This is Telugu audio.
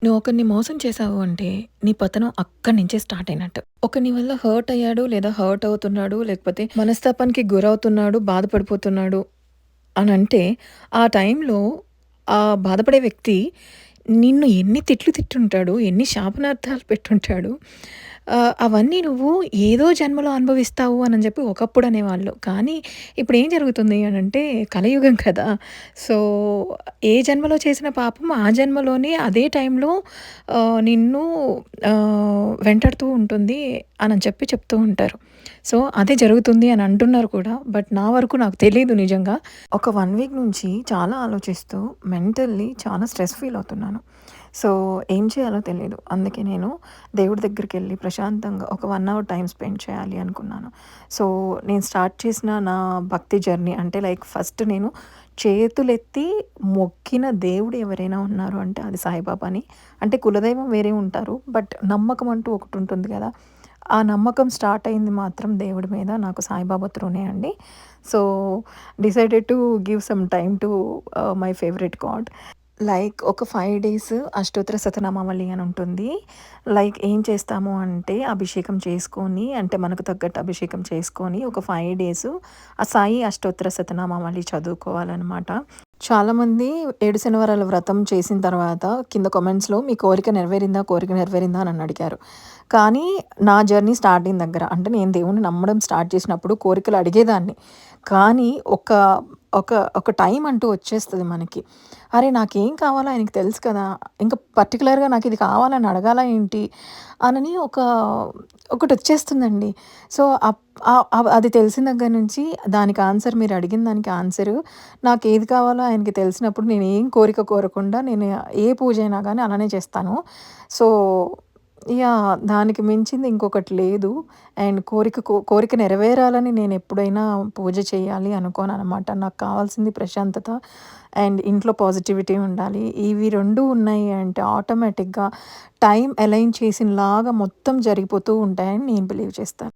నువ్వు ఒకరిని మోసం చేశావు అంటే, నీ పతనం అక్కడి నుంచే స్టార్ట్ అయినట్టు. ఒకని వల్ల హర్ట్ అయ్యాడు, లేదా హర్ట్ అవుతున్నాడు, లేకపోతే మనస్తాపానికి గురవుతున్నాడు, బాధపడిపోతున్నాడు అనంటే, ఆ టైంలో ఆ బాధపడే వ్యక్తి నిన్ను ఎన్ని తిట్లు తిట్టుంటాడు, ఎన్ని శాపనార్థాలు పెట్టుంటాడు. అవన్నీ నువ్వు ఏదో జన్మలో అనుభవిస్తావు అనని చెప్పి ఒకప్పుడు అనేవాళ్ళు. కానీ ఇప్పుడేం జరుగుతుంది అనంటే కలియుగం కదా! సో, ఏ జన్మలో చేసిన పాపం ఆ జన్మలోనే అదే టైంలో నిన్ను వెంటాడుతూ ఉంటుంది అనని చెప్పి చెప్తూ ఉంటారు. సో, అదే జరుగుతుంది అని అంటున్నారు కూడా. బట్ నా వరకు నాకు తెలీదు నిజంగా. ఒక 1 వీక్ నుంచి చాలా ఆలోచిస్తూ మెంటల్లీ చాలా స్ట్రెస్ ఫీల్ అవుతున్నాను. సో, ఏం చేయాలో తెలీదు. అందుకే నేను దేవుడి దగ్గరికెళ్ళి ప్రశాంతంగా ఒక 1 అవర్ టైమ్ స్పెండ్ చేయాలి అనుకున్నాను. సో, నేను స్టార్ట్ చేసిన నా భక్తి జర్నీ అంటే లైక్ ఫస్ట్ నేను చేతులెత్తి మొక్కిన దేవుడు ఎవరైనా ఉన్నారు అంటే అది సాయిబాబాని. అంటే కులదైవం వేరే ఉంటారు. బట్ నమ్మకం అంటూ ఒకటుంటుంది గదా! ఆ నమ్మకం స్టార్ట్ అయింది మాత్రం దేవుడి మీద నాకు సాయిబాబా త్రూనే అండి. So, decided to give some time to my favourite God. Like ఒక 5 డేస్ అష్టోత్తర శతనామావళి అని ఉంటుంది. లైక్ ఏం చేస్తాము అంటే అభిషేకం చేసుకొని అంటే మనకు తగ్గట్టు అభిషేకం చేసుకొని ఒక 5 డేస్ ఆ సాయి అష్టోత్తర శతనామావళి చదువుకోవాలనమాట. చాలామంది 7 శనివారాల వ్రతం చేసిన తర్వాత కింద కామెంట్స్‌లో మీ కోరిక నెరవేరిందా? కోరిక నెరవేరిందా? అని అడిగారు. కానీ నా జర్నీ స్టార్టింగ్ దగ్గర అంటే నేను దేవుడిని నమ్మడం స్టార్ట్ చేసినప్పుడు కోరికలు అడిగేదాన్ని. కానీ ఒక ఒక ఒక టైం అంటూ వచ్చేస్తది మనకి. అరే! నాకేం కావాలో ఆయనకి తెలుసు కదా! ఇంక పర్టిక్యులర్‌గా నాకిది కావాలని అడగాలా ఏంటి? అనని ఒకటొచ్చేస్తుందండి. సో, అది తెలిసిన దగ్గర నుంచి దానికి ఆన్సర్ మీరు అడిగిన దానికి ఆన్సరు నాకేది కావాలో ఆయనకి తెలిసినప్పుడు నేనేం కోరిక కోరకుండా నేను ఏ పూజైనా గానీ అలానే చేస్తాను. సో, దానికి మించింది ఇంకొకటి లేదు. అండ్ కోరిక నెరవేరాలని నేనెప్పుడైనా పూజ చేయాలి అనుకోననమాట. నాకు కావాల్సింది ప్రశాంతత అండ్ ఇంట్లో పాజిటివిటీ ఉండాలి. ఇవి 2 ఉన్నాయి అంటే ఆటోమేటిక్‌గా టైం అలైన్ చేసినలాగా మొత్తం జరిగిపోతూ ఉంటాయని నేను బిలీవ్ చేస్తాను.